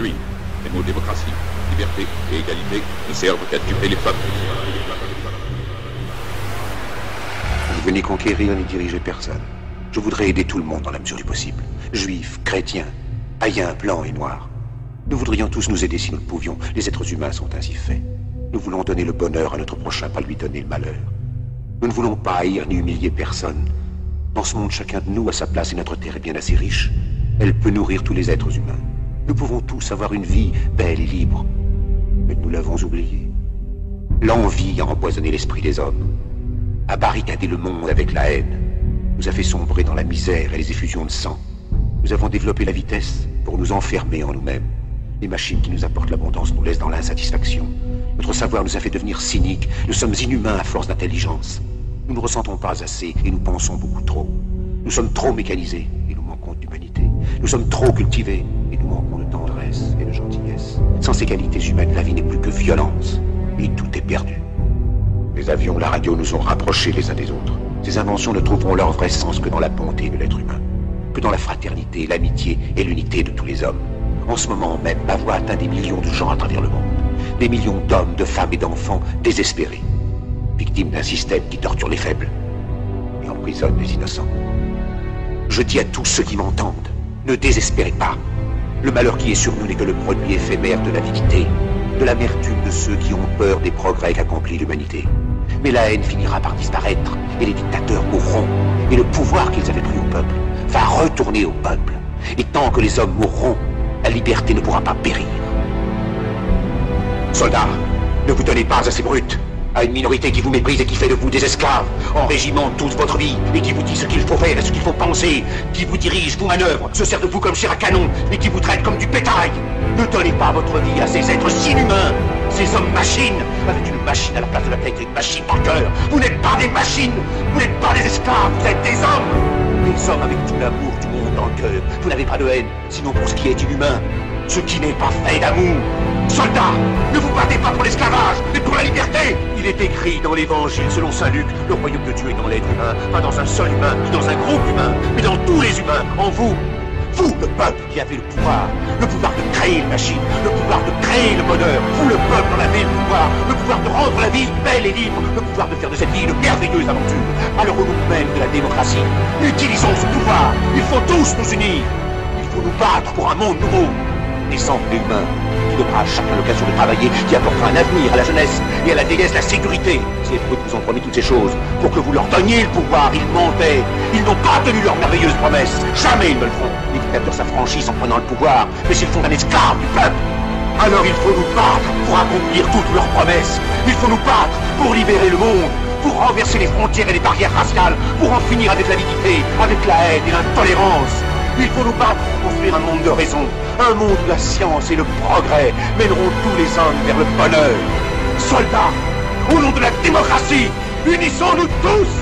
Aujourd'hui, les mots démocratie, liberté et égalité ne servent qu'à duper les peuples. Vous venez conquérir ni diriger personne. Je voudrais aider tout le monde dans la mesure du possible. Juifs, chrétiens, païens, blancs et noirs. Nous voudrions tous nous aider si nous le pouvions. Les êtres humains sont ainsi faits. Nous voulons donner le bonheur à notre prochain, pas lui donner le malheur. Nous ne voulons pas haïr ni humilier personne. Dans ce monde, chacun de nous a sa place et notre terre est bien assez riche. Elle peut nourrir tous les êtres humains. Nous pouvons tous avoir une vie belle et libre. Mais nous l'avons oublié. L'envie a empoisonné l'esprit des hommes, a barricadé le monde avec la haine, nous a fait sombrer dans la misère et les effusions de sang. Nous avons développé la vitesse pour nous enfermer en nous-mêmes. Les machines qui nous apportent l'abondance nous laissent dans l'insatisfaction. Notre savoir nous a fait devenir cyniques. Nous sommes inhumains à force d'intelligence. Nous ne ressentons pas assez et nous pensons beaucoup trop. Nous sommes trop mécanisés et nous manquons d'humanité. Nous sommes trop cultivés et nous manquons de tendresse et de gentillesse. Sans ces qualités humaines, la vie n'est plus que violence et tout est perdu. Les avions, la radio nous ont rapprochés les uns des autres. Ces inventions ne trouveront leur vrai sens que dans la bonté de l'être humain, que dans la fraternité, l'amitié et l'unité de tous les hommes. En ce moment même, ma voix atteint des millions de gens à travers le monde. Des millions d'hommes, de femmes et d'enfants désespérés, victimes d'un système qui torture les faibles et emprisonne les innocents. Je dis à tous ceux qui m'entendent, ne désespérez pas. Le malheur qui est sur nous n'est que le produit éphémère de l'avidité, de l'amertume de ceux qui ont peur des progrès qu'accomplit l'humanité. Mais la haine finira par disparaître, et les dictateurs mourront, et le pouvoir qu'ils avaient pris au peuple va retourner au peuple. Et tant que les hommes mourront, la liberté ne pourra pas périr. Soldats, ne vous donnez pas à ces brutes, à une minorité qui vous méprise et qui fait de vous des esclaves, en régiment toute votre vie, et qui vous dit ce qu'il faut faire et ce qu'il faut penser, qui vous dirige, vous manœuvre, se sert de vous comme chair à canon, et qui vous traite comme du bétail. Ne donnez pas votre vie à ces êtres inhumains, ces hommes-machines, avec une machine à la place de la tête et une machine par cœur. Vous n'êtes pas des machines, vous n'êtes pas des esclaves, vous êtes des hommes. Des hommes avec tout l'amour du monde dans le cœur. Vous n'avez pas de haine, sinon pour ce qui est inhumain, ce qui n'est pas fait d'amour. Soldats, ne vous battez pas pour l'esclavage, mais pour la liberté. Il est écrit dans l'évangile selon saint Luc, le royaume de Dieu est dans l'être humain, pas dans un seul humain, ni dans un groupe humain, mais dans tous les humains, en vous. Vous, le peuple qui avez le pouvoir de créer une machine, le pouvoir de créer le bonheur. Vous, le peuple, en avez le pouvoir de rendre la vie belle et libre, le pouvoir de faire de cette vie une merveilleuse aventure. Alors au nom même de la démocratie, utilisons ce pouvoir. Il faut tous nous unir. Il faut nous battre pour un monde nouveau, décent et humain, qui donnera à chacun l'occasion de travailler, qui apportera un avenir à la jeunesse et à la déesse la sécurité. Ces brutes vous ont promis toutes ces choses pour que vous leur donniez le pouvoir. Ils mentaient. Ils n'ont pas tenu leurs merveilleuses promesses. Jamais ils ne le feront. Les dictateurs s'affranchissent en prenant le pouvoir, mais s'ils font un esclave du peuple, alors il faut nous battre pour accomplir toutes leurs promesses. Il faut nous battre pour libérer le monde, pour renverser les frontières et les barrières raciales, pour en finir avec l'avidité, avec la haine et l'intolérance. Il faut nous battre pour construire un monde de raison, un monde où la science et le progrès mèneront tous les hommes vers le bonheur. Soldats, au nom de la démocratie, unissons-nous tous!